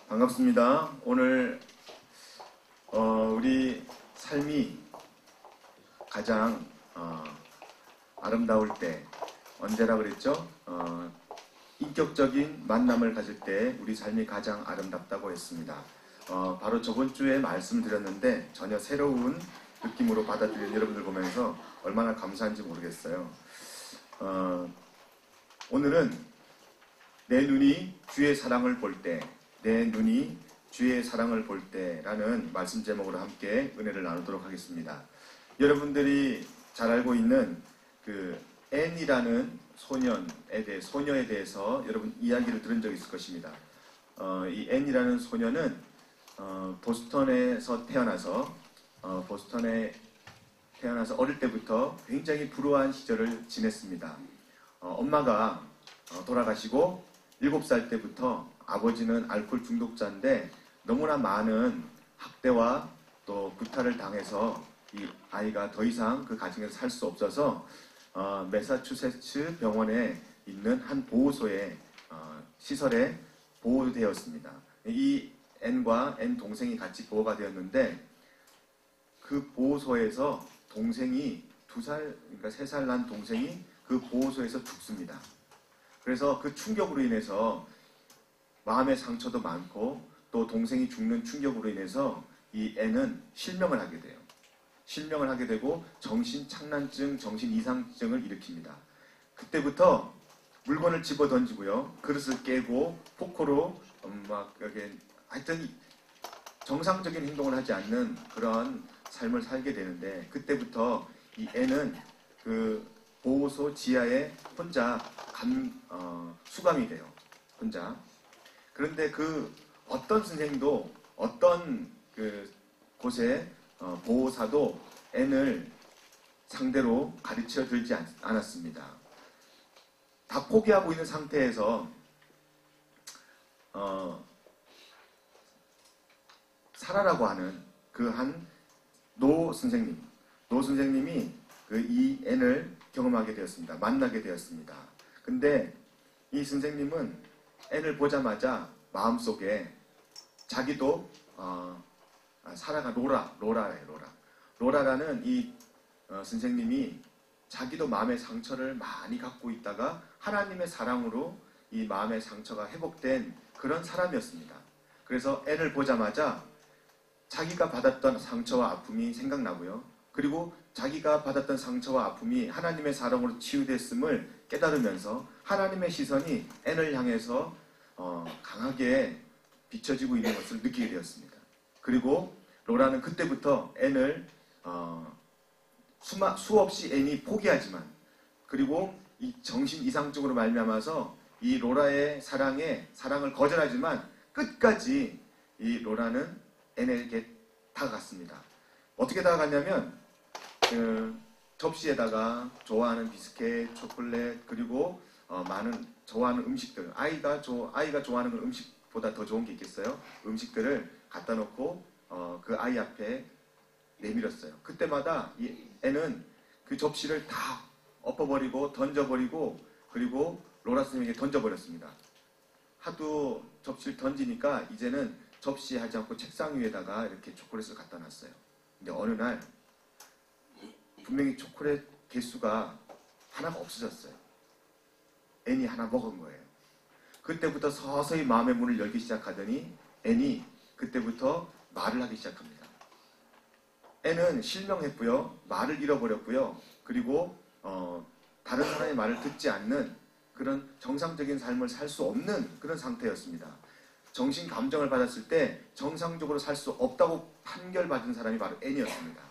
반갑습니다. 오늘 우리 삶이 가장 아름다울 때 언제라 그랬죠? 인격적인 만남을 가질 때 우리 삶이 가장 아름답다고 했습니다. 바로 저번 주에 말씀드렸는데 전혀 새로운 느낌으로 받아들인 여러분들 보면서 얼마나 감사한지 모르겠어요. 오늘은 내 눈이 주의 사랑을 볼 때, 내 눈이 주의 사랑을 볼 때라는 말씀 제목으로 함께 은혜를 나누도록 하겠습니다. 여러분들이 잘 알고 있는 그 앤이라는 소녀에 대해서 여러분 이야기를 들은 적이 있을 것입니다. 이 앤이라는 소녀는 보스턴에 태어나서 어릴 때부터 굉장히 불우한 시절을 지냈습니다. 엄마가 돌아가시고 7살 때부터 아버지는 알코올 중독자인데 너무나 많은 학대와 또 구타를 당해서 이 아이가 더 이상 그 가정에서 살 수 없어서 매사추세츠 병원에 있는 한 보호소에 시설에 보호되었습니다. 이 앤과 앤 동생이 같이 보호가 되었는데 그 보호소에서 동생이 3살 난 동생이 그 보호소에서 죽습니다. 그래서 그 충격으로 인해서 마음의 상처도 많고 또 동생이 죽는 충격으로 인해서 이 앤은 실명을 하게 돼요. 실명을 하게 되고 정신착란증, 정신이상증을 일으킵니다. 그때부터 물건을 집어 던지고요. 그릇을 깨고 포크로 하여튼 정상적인 행동을 하지 않는 그런 삶을 살게 되는데 그때부터 이 앤은 그 보호소 지하에 혼자 수감이 돼요. 혼자. 그런데 그 어떤 선생님도 어떤 그 곳에 보호사도 앤을 상대로 가르쳐 들지 않았습니다. 다 포기하고 있는 상태에서 사라라고 하는 그 한 노 선생님이 그 이 앤을 경험하게 되었습니다. 만나게 되었습니다. 근데 이 선생님은 앤을 보자마자 마음속에 자기도 사라가 로라라는 이 선생님이 자기도 마음의 상처를 많이 갖고 있다가 하나님의 사랑으로 이 마음의 상처가 회복된 그런 사람이었습니다. 그래서 앤을 보자마자 자기가 받았던 상처와 아픔이 생각나고요. 그리고 자기가 받았던 상처와 아픔이 하나님의 사랑으로 치유됐음을 깨달으면서 하나님의 시선이 앤을 향해서 강하게 비춰지고 있는 것을 느끼게 되었습니다. 그리고 로라는 그때부터 앤을 수없이 앤이 포기하지만 그리고 이 정신 이상증으로 말미암아서 이 로라의 사랑을 거절하지만 끝까지 이 로라는 앤에게 다가갔습니다. 어떻게 다가갔냐면 접시에다가 좋아하는 비스켓, 초콜릿 그리고 많은 좋아하는 음식들 아이가 좋아하는 건 음식보다 더 좋은 게 있겠어요? 음식들을 갖다 놓고 그 아이 앞에 내밀었어요. 그때마다 이 애는 그 접시를 다 엎어버리고 던져버리고 그리고 로라 선생님에게 던져버렸습니다. 하도 접시를 던지니까 이제는 접시하지 않고 책상 위에다가 이렇게 초콜릿을 갖다 놨어요. 근데 어느 날 분명히 초콜릿 개수가 하나가 없어졌어요. 앤이 하나 먹은 거예요. 그때부터 서서히 마음의 문을 열기 시작하더니 앤이 그때부터 말을 하기 시작합니다. 앤은 실명했고요. 말을 잃어버렸고요. 그리고 다른 사람의 말을 듣지 않는 그런 정상적인 삶을 살 수 없는 그런 상태였습니다. 정신 감정을 받았을 때 정상적으로 살 수 없다고 판결받은 사람이 바로 앤이었습니다.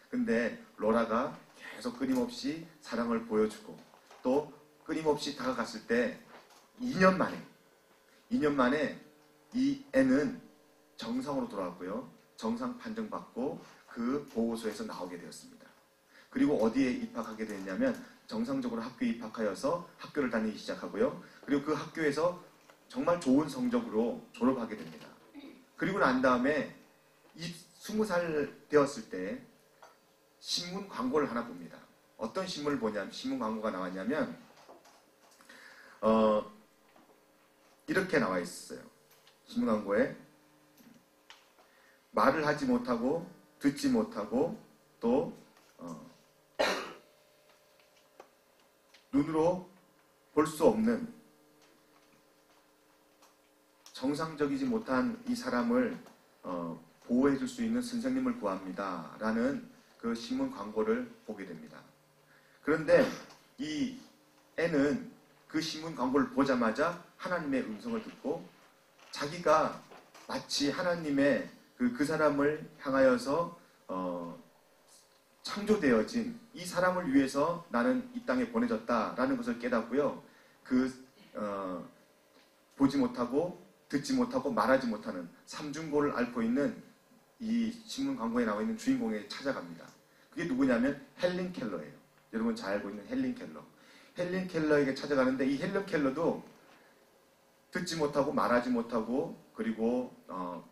근데 로라가 계속 끊임없이 사랑을 보여주고 또 끊임없이 다가갔을 때 2년 만에 이 앤은 정상으로 돌아왔고요. 정상 판정받고 그 보호소에서 나오게 되었습니다. 그리고 어디에 입학하게 됐냐면 정상적으로 학교에 입학하여서 학교를 다니기 시작하고요. 그리고 그 학교에서 정말 좋은 성적으로 졸업하게 됩니다. 그리고 난 다음에 20살 되었을 때 신문 광고를 하나 봅니다. 어떤 신문 광고가 나왔냐면 이렇게 나와 있었어요. 신문 광고에 말을 하지 못하고 듣지 못하고 또 눈으로 볼 수 없는 정상적이지 못한 이 사람을 보호해 줄 수 있는 선생님을 구합니다 라는 그 신문 광고를 보게 됩니다. 그런데 이 애는 그 신문 광고를 보자마자 하나님의 음성을 듣고 자기가 마치 하나님의 그 사람을 향하여서 창조되어진 이 사람을 위해서 나는 이 땅에 보내졌다라는 것을 깨닫고요. 보지 못하고 듣지 못하고 말하지 못하는 삼중고를 앓고 있는 이 신문 광고에 나와 있는 주인공에게 찾아갑니다. 그게 누구냐면 헬린 켈러예요. 여러분 잘 알고 있는 헬린 켈러. 헬린 켈러에게 찾아가는데 이 헬린 켈러도 듣지 못하고 말하지 못하고 그리고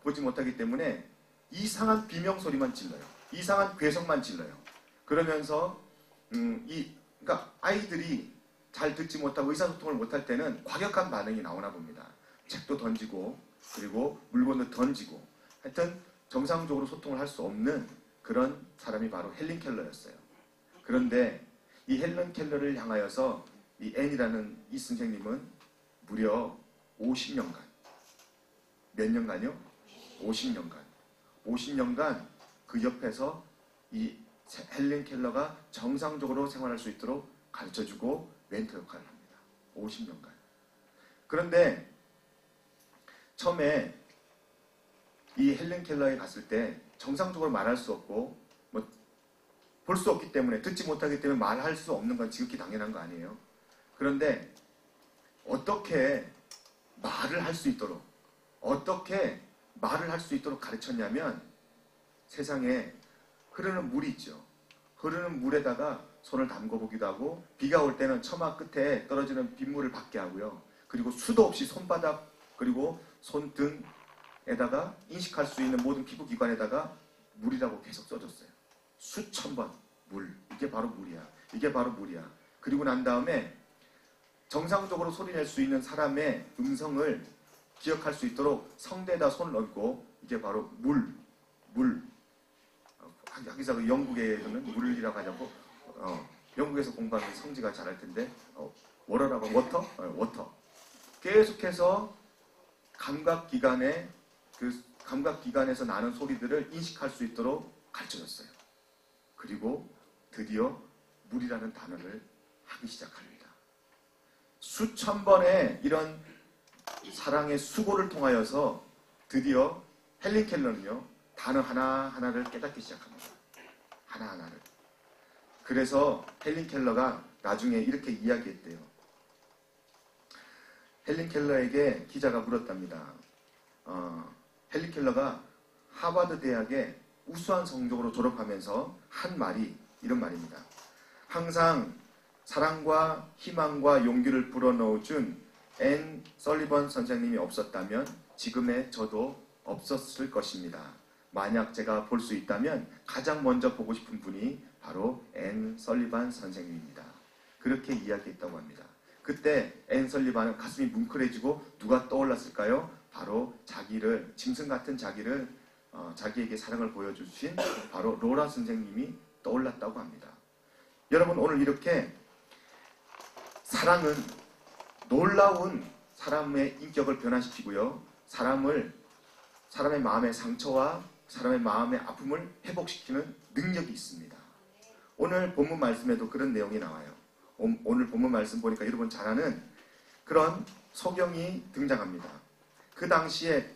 보지 못하기 때문에 이상한 비명소리만 질러요. 이상한 괴성만 질러요. 그러면서 그러니까 아이들이 잘 듣지 못하고 의사소통을 못할 때는 과격한 반응이 나오나 봅니다. 책도 던지고 그리고 물건도 던지고 하여튼 정상적으로 소통을 할 수 없는 그런 사람이 바로 헬린 켈러였어요. 그런데 이 헬린 켈러를 향하여서 이 앤이라는 이 선생님은 무려 50년간 몇 년간요? 50년간 그 옆에서 이 헬린 켈러가 정상적으로 생활할 수 있도록 가르쳐주고 멘토 역할을 합니다. 50년간. 그런데 처음에 이 헬린 켈러에 갔을 때 정상적으로 말할 수 없고 볼 수 없기 때문에 듣지 못하기 때문에 말할 수 없는 건 지극히 당연한 거 아니에요. 그런데 어떻게 말을 할 수 있도록 가르쳤냐면 세상에 흐르는 물이 있죠. 흐르는 물에다가 손을 담궈보기도 하고 비가 올 때는 처마 끝에 떨어지는 빗물을 받게 하고요. 그리고 수도 없이 손바닥 그리고 손등에다가 인식할 수 있는 모든 피부기관에다가 물이라고 계속 써줬어요. 수천 번 물. 이게 바로 물이야. 그리고 난 다음에 정상적으로 소리낼 수 있는 사람의 음성을 기억할 수 있도록 성대에다 손을 얹고 이게 바로 물. 여기서 영국에서는 물이라고 하냐고 영국에서 공부하는 성지가 잘할 텐데 워터라고 워터. 계속해서 감각기관에서 나는 소리들을 인식할 수 있도록 가르쳐줬어요. 그리고 드디어 물이라는 단어를 하기 시작합니다. 수천 번의 이런 사랑의 수고를 통하여서 드디어 헬린 켈러는요 단어 하나하나를 깨닫기 시작합니다. 하나하나를. 그래서 헬린 켈러가 나중에 이렇게 이야기했대요. 헬린 켈러에게 기자가 물었답니다. 헬린 켈러가 하버드 대학에 우수한 성적으로 졸업하면서 한 말이 이런 말입니다. 항상 사랑과 희망과 용기를 불어넣어준 앤 설리번 선생님이 없었다면 지금의 저도 없었을 것입니다. 만약 제가 볼 수 있다면 가장 먼저 보고 싶은 분이 바로 앤 설리번 선생님입니다. 그렇게 이야기했다고 합니다. 그때 앤 설리번은 가슴이 뭉클해지고 누가 떠올랐을까요? 바로 자기를 짐승 같은 자기를 자기에게 사랑을 보여주신 바로 로라 선생님이 떠올랐다고 합니다. 여러분 오늘 이렇게 사랑은 놀라운 사람의 인격을 변화시키고요. 사람의 마음의 상처와 사람의 마음의 아픔을 회복시키는 능력이 있습니다. 오늘 본문 말씀에도 그런 내용이 나와요. 오늘 본문 말씀 보니까 여러분 잘 아는 그런 소경이 등장합니다. 그 당시에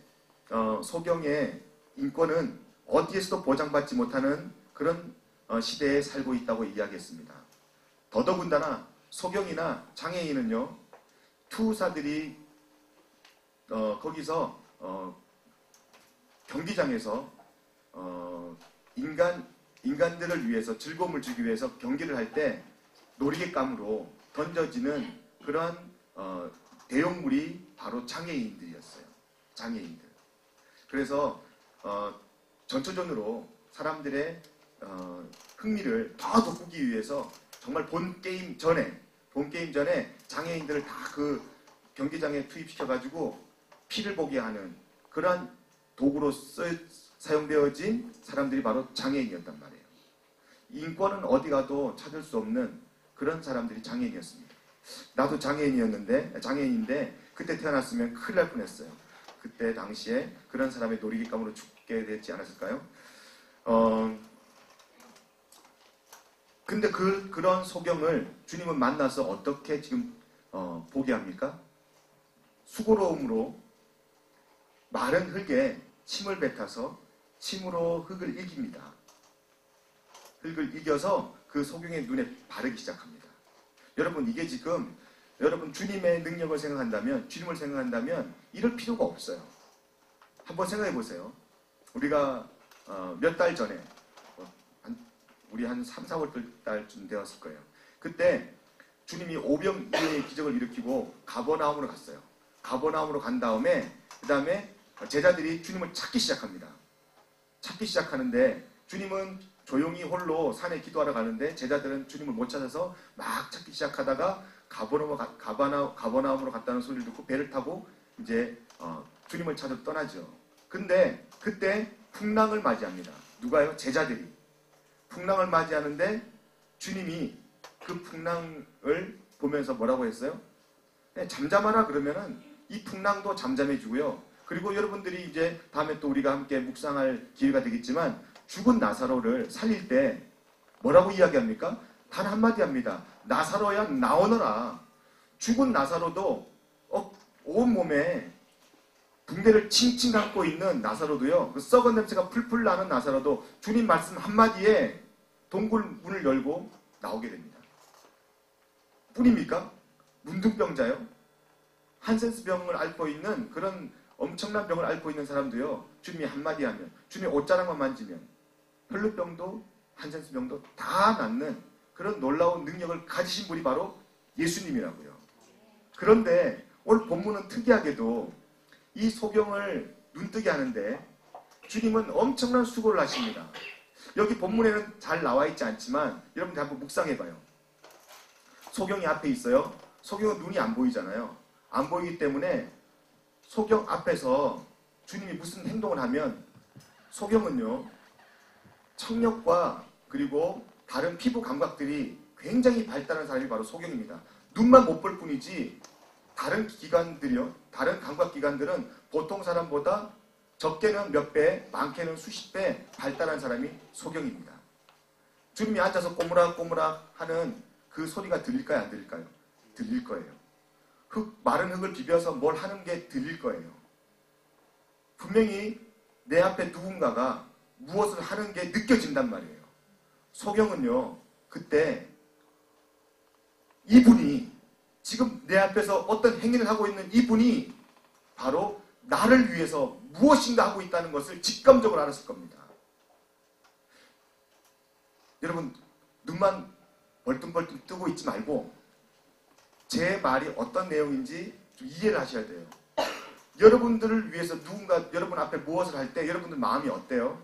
소경의 인권은 어디에서도 보장받지 못하는 그런 시대에 살고 있다고 이야기했습니다. 더더군다나 소경이나 장애인은요. 투사들이 거기서 경기장에서 인간들을 위해서 즐거움을 주기 위해서 경기를 할 때 놀이개감으로 던져지는 그런 대용물이 바로 장애인들이었어요. 장애인들. 그래서 전초전으로 사람들의 흥미를 더 돋구기 위해서 정말 본 게임 전에 장애인들을 다 그 경기장에 투입시켜가지고 피를 보게 하는 그러한 도구로 사용되어진 사람들이 바로 장애인이었단 말이에요. 인권은 어디 가도 찾을 수 없는 그런 사람들이 장애인이었습니다. 나도 장애인인데 그때 태어났으면 큰일 날 뻔했어요. 그때 당시에 그런 사람의 놀이기감으로 죽게 되지 않았을까요? 근데 그런 소경을 주님은 만나서 어떻게 지금 보게 합니까? 수고로움으로 마른 흙에 침을 뱉어서 침으로 흙을 이깁니다. 흙을 이겨서 그 소경의 눈에 바르기 시작합니다. 여러분, 이게 지금 여러분 주님의 능력을 생각한다면, 주님을 생각한다면 이럴 필요가 없어요. 한번 생각해 보세요. 우리가 몇 달 전에 우리 한 3, 4월 달쯤 되었을 거예요. 그때 주님이 오병이어의 기적을 일으키고 가버나움으로 갔어요. 가버나움으로 간 다음에 그 다음에 제자들이 주님을 찾기 시작합니다. 찾기 시작하는데 주님은 조용히 홀로 산에 기도하러 가는데 제자들은 주님을 못 찾아서 막 찾기 시작하다가 가버나움으로 갔다는 소리를 듣고 배를 타고 이제 주님을 찾아 떠나죠. 근데 그때 풍랑을 맞이합니다. 누가요? 제자들이. 풍랑을 맞이하는데 주님이 그 풍랑을 보면서 뭐라고 했어요? 잠잠하라 그러면은 이 풍랑도 잠잠해지고요. 그리고 여러분들이 이제 다음에 또 우리가 함께 묵상할 기회가 되겠지만 죽은 나사로를 살릴 때 뭐라고 이야기합니까? 단 한마디 합니다. 나사로야 나오너라. 죽은 나사로도 온몸에 붕대를 칭칭 감고 있는 나사로도요. 그 썩은 냄새가 풀풀 나는 나사로도 주님 말씀 한마디에 동굴 문을 열고 나오게 됩니다. 뿐입니까? 문둥병자요. 한센스 병을 앓고 있는 그런 엄청난 병을 앓고 있는 사람도요. 주님이 한마디 하면, 주님이 옷자락만 만지면 혈루병도 한센스 병도 다 낫는 그런 놀라운 능력을 가지신 분이 바로 예수님이라고요. 그런데 오늘 본문은 특이하게도 이 소경을 눈뜨게 하는데 주님은 엄청난 수고를 하십니다. 여기 본문에는 잘 나와 있지 않지만 여러분들 한번 묵상해봐요. 소경이 앞에 있어요. 소경은 눈이 안 보이잖아요. 안 보이기 때문에 소경 앞에서 주님이 무슨 행동을 하면 소경은요, 청력과 그리고 다른 피부 감각들이 굉장히 발달한 사람이 바로 소경입니다. 눈만 못 볼 뿐이지 다른 기관들이요, 다른 감각기관들은 보통 사람보다 적게는 몇 배, 많게는 수십 배 발달한 사람이 소경입니다. 주님이 앉아서 꼬무락꼬무락 하는 그 소리가 들릴까요? 안 들릴까요? 들릴 거예요. 마른 흙을 비벼서 뭘 하는 게 들릴 거예요. 분명히 내 앞에 누군가가 무엇을 하는 게 느껴진단 말이에요. 소경은요, 그때 이분이 지금 내 앞에서 어떤 행위를 하고 있는 이분이 바로 나를 위해서 무엇인가 하고 있다는 것을 직감적으로 알았을 겁니다. 여러분, 눈만 벌뚱벌뚱 뜨고 있지 말고 제 말이 어떤 내용인지 좀 이해를 하셔야 돼요. 여러분들을 위해서 누군가 여러분 앞에 무엇을 할 때 여러분들 마음이 어때요?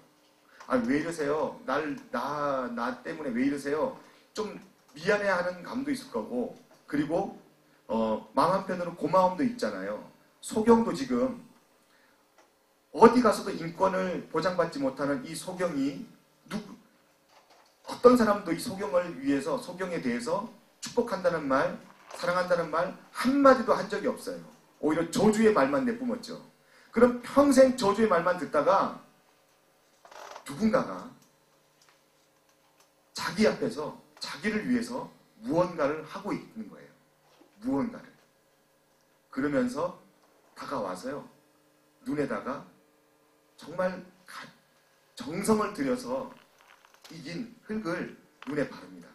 아, 왜 이러세요? 나 때문에 왜 이러세요? 좀 미안해하는 감도 있을 거고, 그리고 마음 한편으로 고마움도 있잖아요. 소경도 지금 어디 가서도 인권을 보장받지 못하는 이 소경이 어떤 사람도 이 소경을 위해서, 소경에 대해서 축복한다는 말, 사랑한다는 말 한마디도 한 적이 없어요. 오히려 저주의 말만 내뿜었죠. 그럼 평생 저주의 말만 듣다가 누군가가 자기 앞에서 자기를 위해서 무언가를 하고 있는 거예요. 무언가를. 그러면서 다가와서요, 눈에다가 정말 정성을 들여서 이긴 흙을 눈에 바릅니다.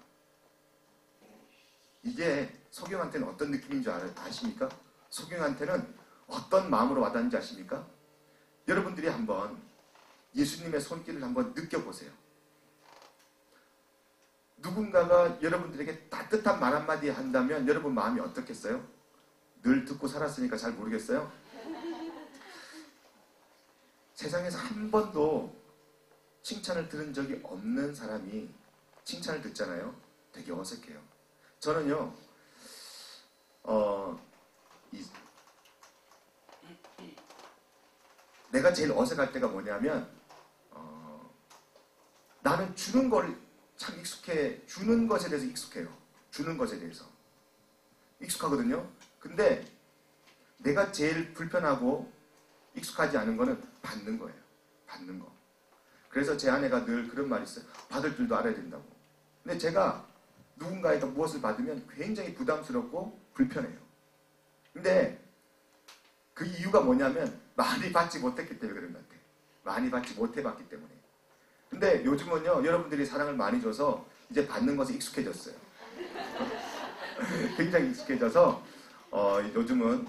이게 소경한테는 어떤 느낌인 줄 아십니까? 소경한테는 어떤 마음으로 와닿는지 아십니까? 여러분들이 한번 예수님의 손길을 한번 느껴보세요. 누군가가 여러분들에게 따뜻한 말 한마디 한다면 여러분 마음이 어떻겠어요? 늘 듣고 살았으니까 잘 모르겠어요? 세상에서 한 번도 칭찬을 들은 적이 없는 사람이 칭찬을 듣잖아요. 되게 어색해요. 저는요, 내가 제일 어색할 때가 뭐냐면 주는 걸 참 주는 것에 대해서 익숙해요. 주는 것에 대해서 익숙하거든요. 근데 내가 제일 불편하고 익숙하지 않은 거는 받는 거예요. 받는 거. 그래서 제 아내가 늘 그런 말이 있어요. 받을 줄도 알아야 된다고. 근데 제가 누군가에게 무엇을 받으면 굉장히 부담스럽고 불편해요. 근데 그 이유가 뭐냐면 많이 받지 못했기 때문에 그런 것 같아요. 많이 받지 못해봤기 때문에. 근데 요즘은요, 여러분들이 사랑을 많이 줘서 이제 받는 것에 익숙해졌어요. 굉장히 익숙해져서 요즘은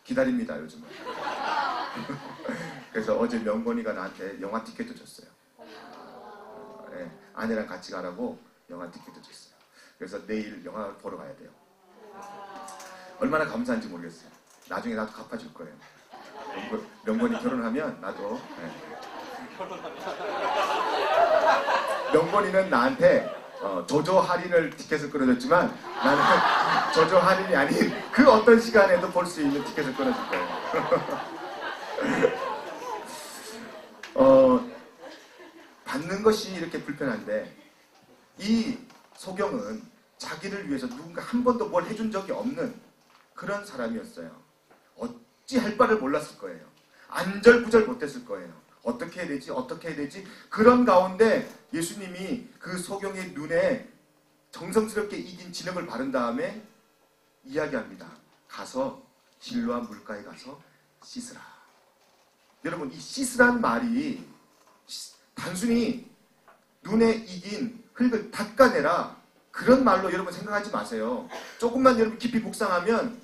기다립니다. 요즘은. 그래서 어제 명건이가 나한테 영화 티켓도 줬어요. 아내랑 같이 가라고 영화 티켓도 줬어요. 그래서 내일 영화 보러 가야 돼요. 얼마나 감사한지 모르겠어요. 나중에 나도 갚아줄 거예요. 명건이 결혼하면 나도. 명건이는 나한테 조조 할인을 티켓을 끊어줬지만 나는 조조 할인이 아닌 그 어떤 시간에도 볼 수 있는 티켓을 끊어줄 거예요. 받는 것이 이렇게 불편한데 이 소경은 자기를 위해서 누군가 한 번도 뭘 해준 적이 없는 그런 사람이었어요. 어찌할 바를 몰랐을 거예요. 안절부절 못했을 거예요. 어떻게 해야 되지? 어떻게 해야 되지? 그런 가운데 예수님이 그 소경의 눈에 정성스럽게 익인 진흙을 바른 다음에 이야기합니다. 가서 실로암 물가에 가서 씻으라. 여러분, 이 씻으란 말이 단순히 눈에 익인 흙을 닦아내라 그런 말로 여러분 생각하지 마세요. 조금만 여러분 깊이 묵상하면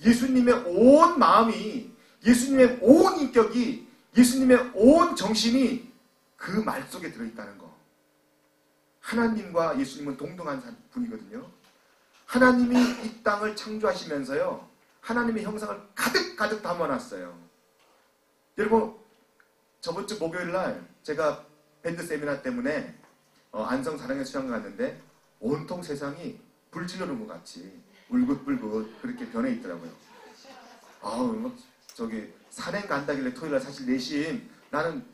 예수님의 온 마음이, 예수님의 온 인격이, 예수님의 온 정신이 그 말 속에 들어있다는 거. 하나님과 예수님은 동등한 분이거든요. 하나님이 이 땅을 창조하시면서요, 하나님의 형상을 가득 담아놨어요. 여러분, 저번 주 목요일 날 제가 밴드 세미나 때문에 안성 사랑의 수양관 갔는데 온통 세상이 불질러 놓은 것 같이 울긋불긋 그렇게 변해 있더라고요. 저기 산행 간다길래 토요일날 사실 내심 나는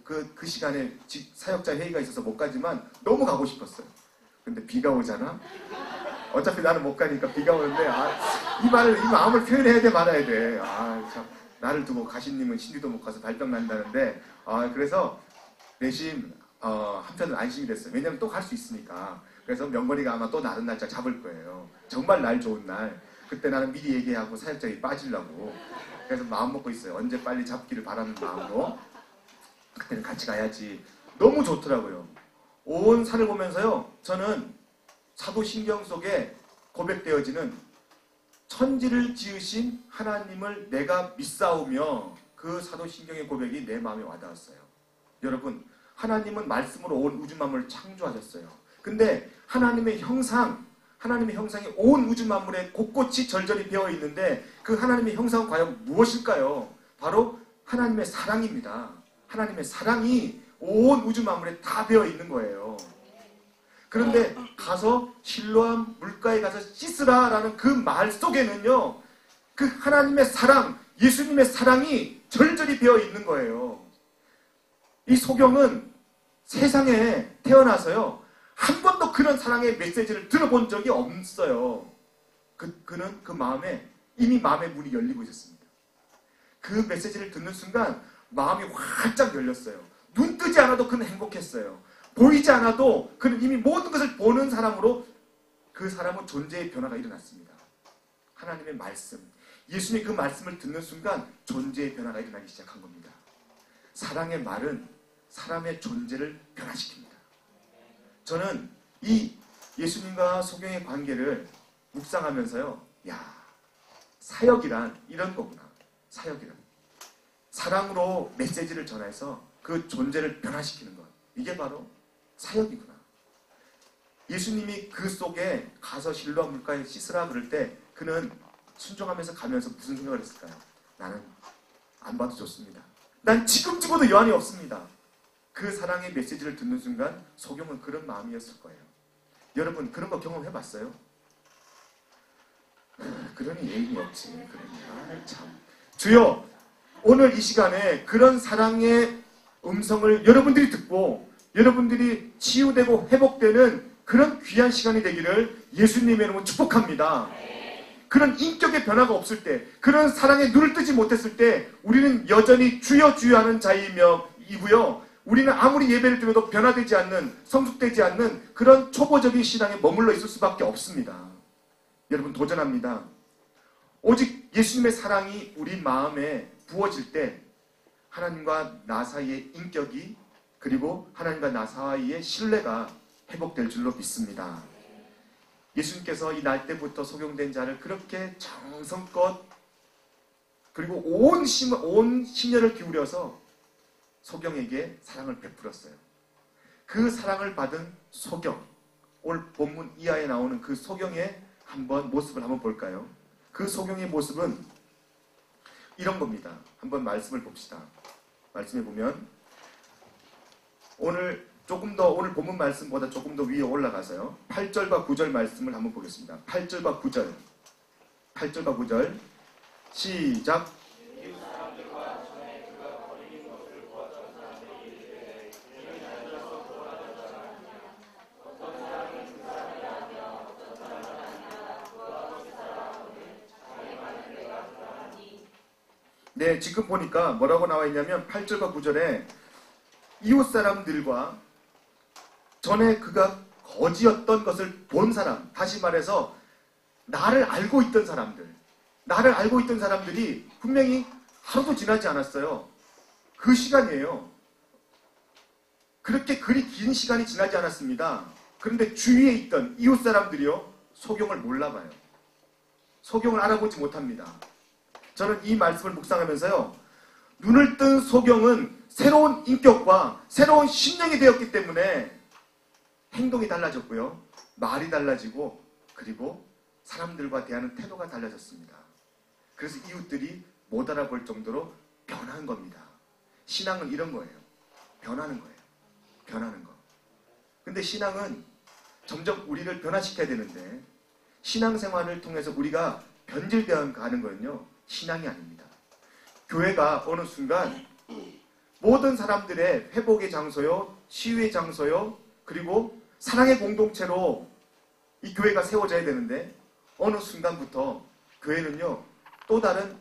그 시간에 사역자 회의가 있어서 못 가지만 너무 가고 싶었어요. 근데 비가 오잖아. 어차피 나는 못 가니까 비가 오는데 이 마음을 표현해야 돼 말아야 돼. 참 나를 두고 가시님은 신주도 못 가서 발병 난다는데 그래서 내심 한편은 안심이 됐어요. 왜냐면 또 갈 수 있으니까. 그래서 명건이가 아마 또 다른 날짜 잡을 거예요. 정말 날 좋은 날. 그때 나는 미리 얘기하고 사역자에 빠지려고. 그래서 마음 먹고 있어요. 언제 빨리 잡기를 바라는 마음으로. 그때는 같이 가야지. 너무 좋더라고요. 온 산을 보면서요, 저는 사도신경 속에 고백되어지는 천지를 지으신 하나님을 내가 믿사오며 그 사도신경의 고백이 내 마음에 와닿았어요. 여러분, 하나님은 말씀으로 온 우주 만물을 창조하셨어요. 근데 하나님의 형상이 온 우주 만물에 곳곳이 절절히 배어 있는데 그 하나님의 형상은 과연 무엇일까요? 바로 하나님의 사랑입니다. 하나님의 사랑이 온 우주 만물에 다 배어 있는 거예요. 그런데 가서 실로암 물가에 가서 씻으라라는 그 말 속에는요, 그 하나님의 사랑, 예수님의 사랑이 절절히 배어 있는 거예요. 이 소경은 세상에 태어나서요, 한 번도 그런 사랑의 메시지를 들어본 적이 없어요. 그는 그 마음에 이미 마음의 문이 열리고 있었습니다. 그 메시지를 듣는 순간 마음이 활짝 열렸어요. 눈 뜨지 않아도 그는 행복했어요. 보이지 않아도 그는 이미 모든 것을 보는 사람으로 그 사람은 존재의 변화가 일어났습니다. 하나님의 말씀, 예수님이 그 말씀을 듣는 순간 존재의 변화가 일어나기 시작한 겁니다. 사랑의 말은 사람의 존재를 변화시킵니다. 저는 이 예수님과 소경의 관계를 묵상하면서요, 사역이란 이런 거구나. 사역이란 사랑으로 메시지를 전해서 그 존재를 변화시키는 것, 이게 바로 사역이구나. 예수님이 그 속에 가서 실로암 물가에 씻으라 그럴 때 그는 순종하면서 가면서 무슨 생각을 했을까요? 나는 안 봐도 좋습니다. 난 지금 죽어도 여한이 없습니다. 그 사랑의 메시지를 듣는 순간 소경은 그런 마음이었을 거예요. 여러분, 그런 거 경험해봤어요? 그러니 예의이 없지. 그러니 참. 주여, 오늘 이 시간에 그런 사랑의 음성을 여러분들이 듣고 여러분들이 치유되고 회복되는 그런 귀한 시간이 되기를 예수님의 이름으로 축복합니다. 그런 인격의 변화가 없을 때, 그런 사랑에 눈을 뜨지 못했을 때 우리는 여전히 주여 주여 하는 자이고요. 우리는 아무리 예배를 드려도 변화되지 않는, 성숙되지 않는 그런 초보적인 신앙에 머물러 있을 수밖에 없습니다. 여러분 도전합니다. 오직 예수님의 사랑이 우리 마음에 부어질 때 하나님과 나 사이의 인격이, 그리고 하나님과 나 사이의 신뢰가 회복될 줄로 믿습니다. 예수님께서 이 날 때부터 소경된 자를 그렇게 정성껏 그리고 온 심혈을 기울여서 소경에게 사랑을 베풀었어요. 그 사랑을 받은 소경, 오늘 본문 이하에 나오는 그 소경의 모습을 한번 볼까요? 그 소경의 모습은 이런 겁니다. 한번 말씀을 봅시다. 말씀해 보면 오늘 본문 말씀보다 조금 더 위에 올라가서요. 8절과 9절 말씀을 한번 보겠습니다. 8절과 9절 시작. 네, 지금 보니까 뭐라고 나와 있냐면 8절과 9절에 이웃 사람들과 전에 그가 거지였던 것을 본 사람, 다시 말해서 나를 알고 있던 사람들이 분명히 하루도 지나지 않았어요. 그 시간이에요. 그렇게 그리 긴 시간이 지나지 않았습니다. 그런데 주위에 있던 이웃 사람들이요, 소경을 몰라봐요. 소경을 알아보지 못합니다. 저는 이 말씀을 묵상하면서요, 눈을 뜬 소경은 새로운 인격과 새로운 심령이 되었기 때문에 행동이 달라졌고요, 말이 달라지고, 그리고 사람들과 대하는 태도가 달라졌습니다. 그래서 이웃들이 못 알아볼 정도로 변한 겁니다. 신앙은 이런 거예요. 변하는 거. 근데 신앙은 점점 우리를 변화시켜야 되는데, 신앙생활을 통해서 우리가 변질되어 가는 거는요, 신앙이 아닙니다. 교회가 어느 순간 모든 사람들의 회복의 장소요, 치유의 장소요, 그리고 사랑의 공동체로 이 교회가 세워져야 되는데, 어느 순간부터 교회는요, 또 다른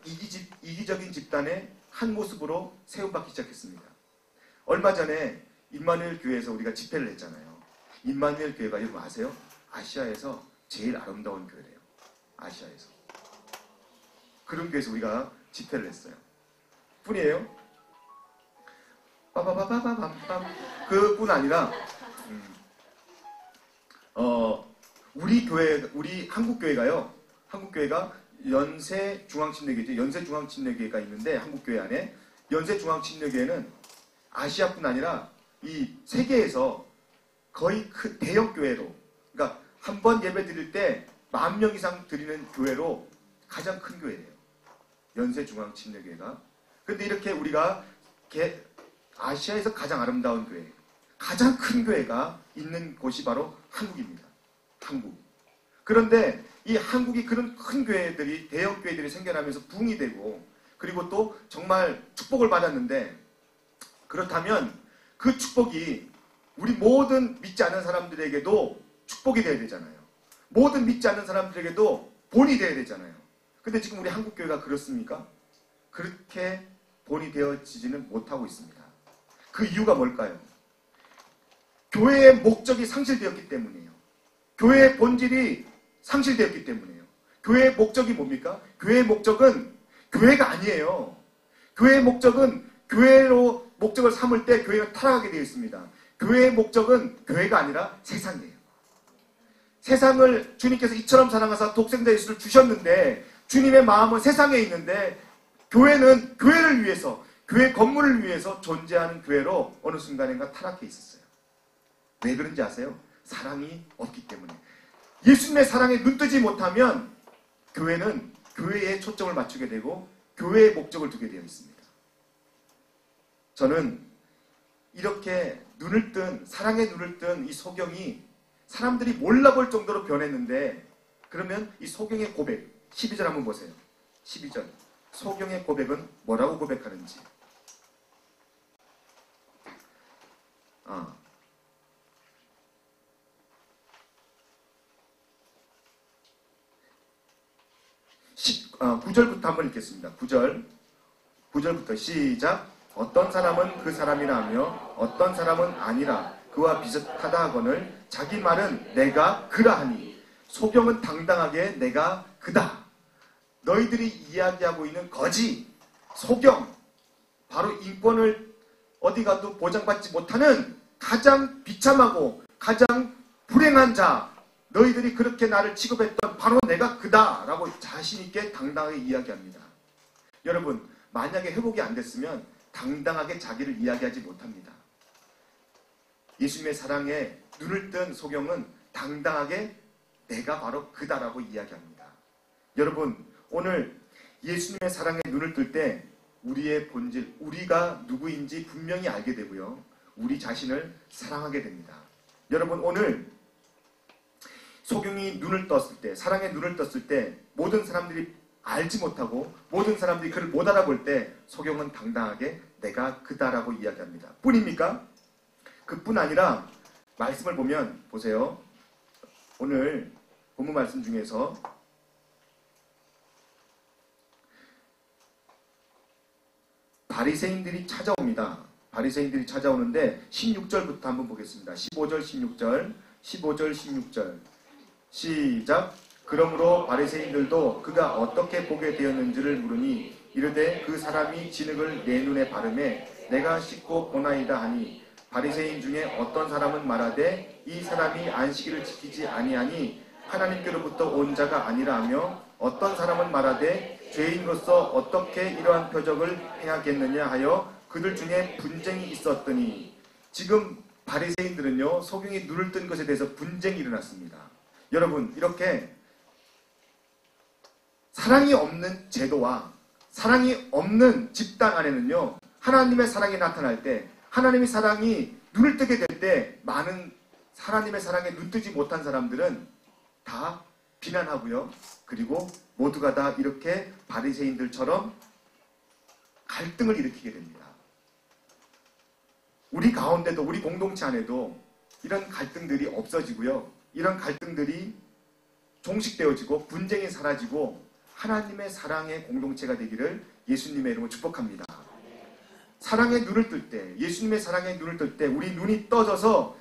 이기적인 집단의 한 모습으로 세움받기 시작했습니다. 얼마 전에 임마누엘 교회에서 우리가 집회를 했잖아요. 임마누엘 교회가 여러분 아세요? 아시아에서 제일 아름다운 교회래요. 아시아에서. 그런 교회에서 우리가 집회를 했어요. 뿐이에요. 빠바바바바밤. 그뿐 아니라 우리 한국교회가 연세중앙침례교회죠. 연세중앙침례교회가 있는데, 한국교회 안에 연세중앙침례교회는 아시아뿐 아니라 이 세계에서 거의 대형 교회로, 그러니까 한 번 예배 드릴 때 10,000명 이상 드리는 교회로 가장 큰 교회예요. 연세중앙침례교회가. 그런데 이렇게 우리가 아시아에서 가장 아름다운 교회, 가장 큰 교회가 있는 곳이 바로 한국입니다. 한국. 그런데 이 한국이 그런 큰 교회들이, 대형 교회들이 생겨나면서 부흥이 되고, 그리고 또 정말 축복을 받았는데, 그렇다면 그 축복이 우리 모든 믿지 않는 사람들에게도 축복이 되어야 되잖아요. 모든 믿지 않는 사람들에게도 본이 되어야 되잖아요. 근데 지금 우리 한국교회가 그렇습니까? 그렇게 본이 되어지지는 못하고 있습니다. 그 이유가 뭘까요? 교회의 목적이 상실되었기 때문이에요. 교회의 본질이 상실되었기 때문이에요. 교회의 목적이 뭡니까? 교회의 목적은 교회가 아니에요. 교회의 목적은 교회로 목적을 삼을 때 교회가 타락하게 되어 있습니다. 교회의 목적은 교회가 아니라 세상이에요. 세상을 주님께서 이처럼 사랑하사 독생자 예수를 주셨는데, 주님의 마음은 세상에 있는데, 교회는 교회를 위해서, 교회 건물을 위해서 존재하는 교회로 어느 순간인가 타락해 있었어요. 왜 그런지 아세요? 사랑이 없기 때문에. 예수님의 사랑에 눈뜨지 못하면 교회는 교회에 초점을 맞추게 되고 교회의 목적을 두게 되어 있습니다. 저는 이렇게 사랑의 눈을 뜬 이 소경이 사람들이 몰라볼 정도로 변했는데, 그러면 이 소경의 고백, 12절 한번 보세요. 12절. 소경의 고백은 뭐라고 고백하는지. 9절부터 한번 읽겠습니다. 9절부터 시작. 어떤 사람은 그 사람이라 하며 어떤 사람은 아니라 그와 비슷하다 하거늘 자기 말은 내가 그라 하니 소경은 당당하게 내가 그다. 너희들이 이야기하고 있는 거지, 소경, 바로 인권을 어디 가도 보장받지 못하는 가장 비참하고 가장 불행한 자, 너희들이 그렇게 나를 취급했던 바로 내가 그다 라고 자신있게 당당하게 이야기합니다. 여러분, 만약에 회복이 안 됐으면 당당하게 자기를 이야기하지 못합니다. 예수님의 사랑에 눈을 뜬 소경은 당당하게 내가 바로 그다라고 이야기합니다. 여러분, 오늘 예수님의 사랑에 눈을 뜰 때 우리의 본질, 우리가 누구인지 분명히 알게 되고요. 우리 자신을 사랑하게 됩니다. 여러분, 오늘 소경이 눈을 떴을 때, 사랑에 눈을 떴을 때 모든 사람들이 알지 못하고 모든 사람들이 그를 못 알아볼 때 소경은 당당하게 내가 그다라고 이야기합니다. 뿐입니까? 그뿐 아니라 말씀을 보면 보세요. 오늘 본문 말씀 중에서 바리새인들이 찾아옵니다. 바리새인들이 찾아오는데 16절부터 한번 보겠습니다. 15절, 16절 시작. 그러므로 바리새인들도 그가 어떻게 보게 되었는지를 물으니 이르되 그 사람이 진흙을 내 눈에 바르매 내가 씻고 보나이다 하니 바리새인 중에 어떤 사람은 말하되 이 사람이 안식일을 지키지 아니하니 하나님께로부터 온 자가 아니라 하며 어떤 사람은 말하되 죄인으로서 어떻게 이러한 표적을 행하겠느냐 하여 그들 중에 분쟁이 있었더니, 지금 바리새인들은요, 소경이 눈을 뜬 것에 대해서 분쟁이 일어났습니다. 여러분, 이렇게 사랑이 없는 제도와 사랑이 없는 집단 안에는요, 하나님의 사랑이 나타날 때, 하나님의 사랑이 눈을 뜨게 될 때 많은 하나님의 사랑에 눈뜨지 못한 사람들은 다 비난하고요. 그리고 모두가 다 이렇게 바리새인들처럼 갈등을 일으키게 됩니다. 우리 가운데도, 우리 공동체 안에도 이런 갈등들이 없어지고요. 이런 갈등들이 종식되어지고 분쟁이 사라지고 하나님의 사랑의 공동체가 되기를 예수님의 이름으로 축복합니다. 사랑의 눈을 뜰 때, 예수님의 사랑의 눈을 뜰 때 우리 눈이 떠져서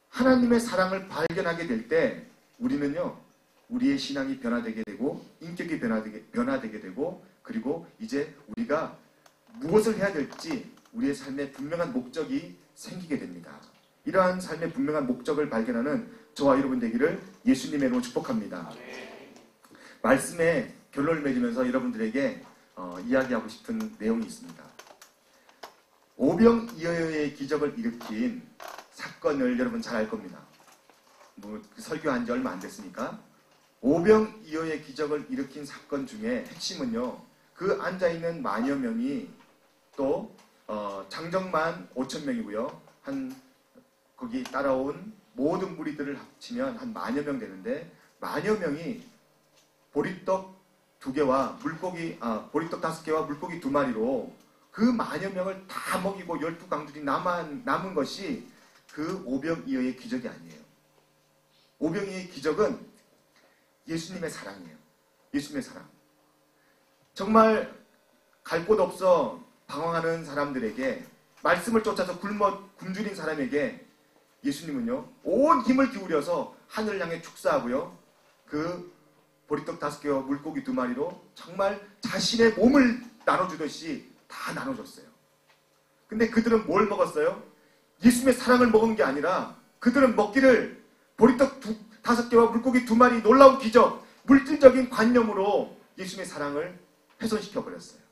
하나님의 사랑을 발견하게 될 때 우리는요, 우리의 신앙이 변화되게 되고 인격이 변화되게 되고, 그리고 이제 우리가 무엇을 해야 될지 우리의 삶에 분명한 목적이 생기게 됩니다. 이러한 삶의 분명한 목적을 발견하는 저와 여러분 되기를 예수님의 이름으로 축복합니다. 말씀의 결론을 맺으면서 여러분들에게 이야기하고 싶은 내용이 있습니다. 오병이어의 기적을 일으킨 사건을 여러분 잘 알 겁니다. 설교한 지 얼마 안 됐으니까. 오병이어의 기적을 일으킨 사건 중에 핵심은요, 그 앉아있는 만여 명이 또 장정만 5,000명이고요. 거기 따라온 모든 무리들을 합치면 한 만여 명 되는데, 만여 명이 보리떡 2개와 보리떡 5개와 물고기 2마리로 그 만여 명을 다 먹이고 12강들이 남은 것이 그 오병이어의 기적이 아니에요. 오병이어의 기적은 예수님의 사랑이에요. 예수님의 사랑. 정말 갈 곳 없어 방황하는 사람들에게, 말씀을 쫓아서 굶주린 사람에게 예수님은요, 온 힘을 기울여서 하늘을 향해 축사하고요, 그 보리떡 5개와 물고기 2마리로 정말 자신의 몸을 나눠주듯이 다 나눠줬어요. 근데 그들은 뭘 먹었어요? 예수님의 사랑을 먹은 게 아니라 그들은 먹기를 보리떡 5개와 물고기 2마리 놀라운 기적, 물질적인 관념으로 예수님의 사랑을 훼손시켜버렸어요.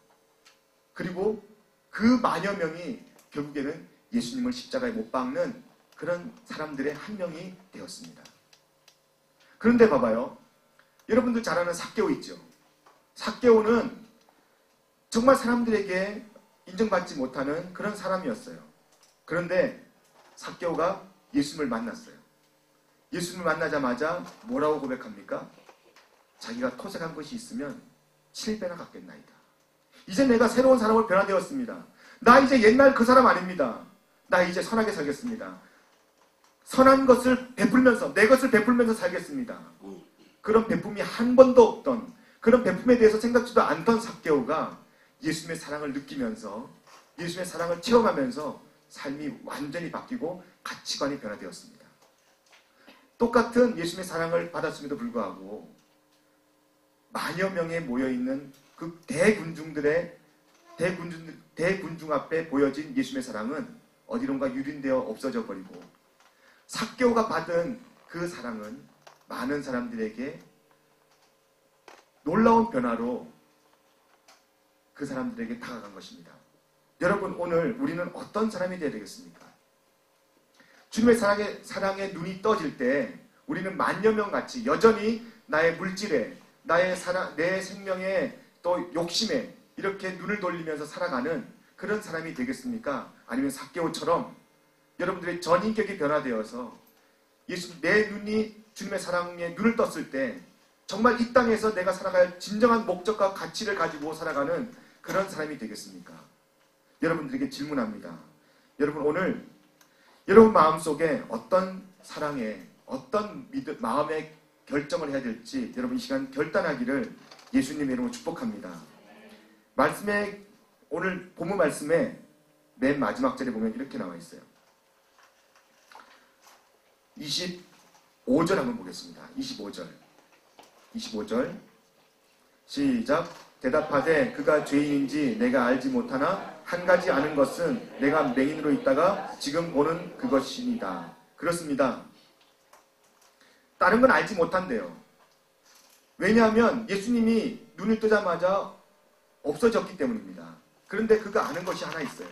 그리고 그 만여 명이 결국에는 예수님을 십자가에 못 박는 그런 사람들의 한 명이 되었습니다. 그런데 봐봐요. 여러분들 잘 아는 삭개오 있죠? 삭개오는 정말 사람들에게 인정받지 못하는 그런 사람이었어요. 그런데 삭개오가 예수님을 만났어요. 예수님을 만나자마자 뭐라고 고백합니까? 자기가 토색한 것이 있으면 7배나 갚겠나이다. 이제 내가 새로운 사람으로 변화되었습니다. 나 이제 옛날 그 사람 아닙니다. 나 이제 선하게 살겠습니다. 선한 것을 베풀면서, 내 것을 베풀면서 살겠습니다. 그런 베품이 한 번도 없던, 그런 베품에 대해서 생각지도 않던 삭개오가 예수님의 사랑을 느끼면서 예수님의 사랑을 체험하면서 삶이 완전히 바뀌고 가치관이 변화되었습니다. 똑같은 예수님의 사랑을 받았음에도 불구하고 만여 명에 모여있는 그 대군중 앞에 보여진 예수님의 사랑은 어디론가 유린되어 없어져 버리고 삭개오가 받은 그 사랑은 많은 사람들에게 놀라운 변화로 그 사람들에게 다가간 것입니다. 여러분, 오늘 우리는 어떤 사람이 되어야 되겠습니까? 주님의 사랑에 눈이 떠질 때 우리는 만여 명같이 여전히 나의 물질에, 내 생명에 또 욕심에 이렇게 눈을 돌리면서 살아가는 그런 사람이 되겠습니까? 아니면 삭개오처럼 여러분들의 전인격이 변화되어서 내 눈이 주님의 사랑에 눈을 떴을 때 정말 이 땅에서 내가 살아갈 진정한 목적과 가치를 가지고 살아가는 그런 사람이 되겠습니까? 여러분들에게 질문합니다. 여러분, 오늘 여러분 마음속에 어떤 사랑에 어떤 마음의 결정을 해야 될지 여러분 이 시간 결단하기를 예수님의 이름으로 축복합니다. 오늘 본문 말씀에 맨 마지막 절에 보면 이렇게 나와 있어요. 25절 한번 보겠습니다. 25절 시작. 대답하되 그가 죄인인지 내가 알지 못하나 한 가지 아는 것은 내가 맹인으로 있다가 지금 보는 그것이니이다. 그렇습니다. 다른 건 알지 못한대요. 왜냐하면 예수님이 눈을 뜨자마자 없어졌기 때문입니다. 그런데 그가 아는 것이 하나 있어요.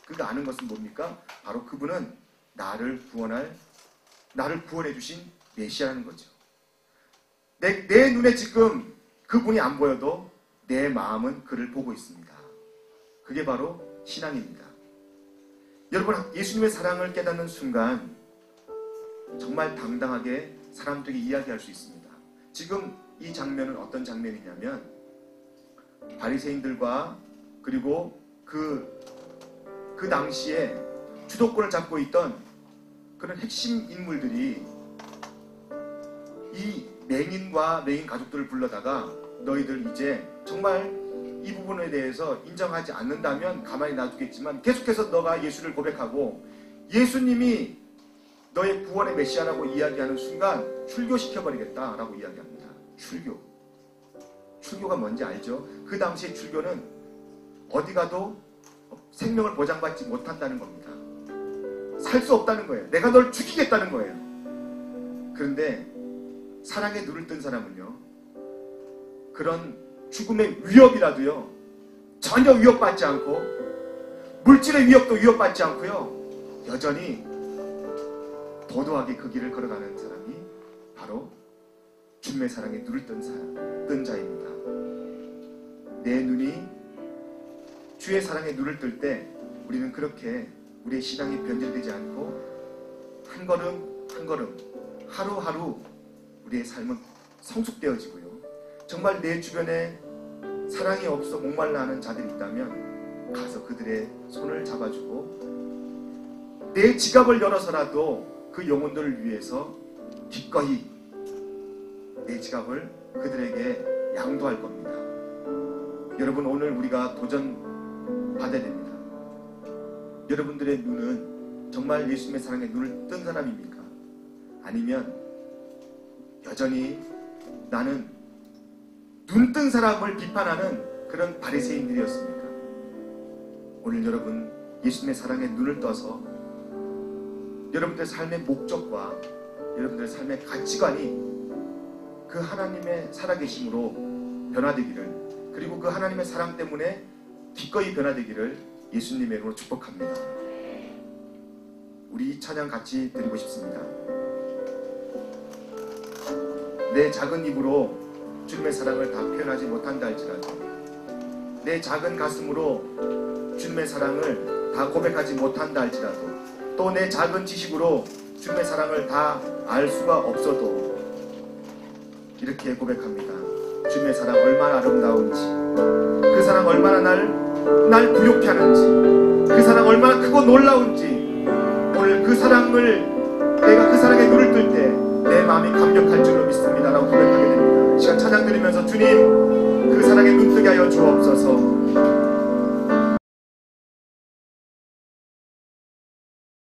그가 아는 것은 뭡니까? 바로 그분은 나를 구원해 주신 메시아라는 거죠. 내 눈에 지금 그분이 안 보여도 내 마음은 그를 보고 있습니다. 그게 바로 신앙입니다. 여러분, 예수님의 사랑을 깨닫는 순간 정말 당당하게 사람들에게 이야기할 수 있습니다. 지금 이 장면은 어떤 장면이냐면 바리새인들과 그리고 그 당시에 주도권을 잡고 있던 그런 핵심 인물들이 이 맹인과 맹인 가족들을 불러다가 너희들 이제 정말 이 부분에 대해서 인정하지 않는다면 가만히 놔두겠지만 계속해서 너가 예수를 고백하고 예수님이 너의 구원의 메시아라고 이야기하는 순간 출교시켜버리겠다라고 이야기합니다. 출교가 뭔지 알죠? 그 당시의 출교는 어디 가도 생명을 보장받지 못한다는 겁니다. 살 수 없다는 거예요. 내가 널 죽이겠다는 거예요. 그런데 사랑에 눈을 뜬 사람은요, 그런 죽음의 위협이라도요 전혀 위협받지 않고 물질의 위협도 위협받지 않고요 여전히 도도하게 그 길을 걸어가는 사람이 바로 주님의 사랑에 눈을 뜬 자입니다. 내 눈이 주의 사랑에 눈을 뜰 때 우리는 그렇게 우리의 신앙이 변질되지 않고 한 걸음 한 걸음 하루하루 우리의 삶은 성숙되어지고요. 정말 내 주변에 사랑이 없어 목말라 하는 자들이 있다면 가서 그들의 손을 잡아주고 내 지갑을 열어서라도 그 영혼들을 위해서 기꺼이 내 지갑을 그들에게 양도할 겁니다. 여러분, 오늘 우리가 도전받아야 됩니다. 여러분들의 눈은 정말 예수님의 사랑에 눈을 뜬 사람입니까? 아니면 여전히 나는 눈뜬 사람을 비판하는 그런 바리새인들이었습니까? 오늘 여러분 예수님의 사랑에 눈을 떠서 여러분들의 삶의 목적과 여러분들의 삶의 가치관이 그 하나님의 살아계심으로 변화되기를, 그리고 그 하나님의 사랑 때문에 기꺼이 변화되기를 예수님의 이름으로 축복합니다. 우리 이 찬양 같이 드리고 싶습니다. 내 작은 입으로 주님의 사랑을 다 표현하지 못한다 할지라도, 내 작은 가슴으로 주님의 사랑을 다 고백하지 못한다 할지라도, 또 내 작은 지식으로 주님의 사랑을 다 알 수가 없어도 이렇게 고백합니다. 주님의 사랑 얼마나 아름다운지, 그 사랑 얼마나 날 부욕케 하는지, 그 사랑 얼마나 크고 놀라운지, 오늘 그 사랑을 내가 그 사랑에 눈을 뜰 때 내 마음이 감격할 줄로 믿습니다 라고 고백하게 됩니다. 이 시간 찬양 드리면서 주님 하여 주옵소서.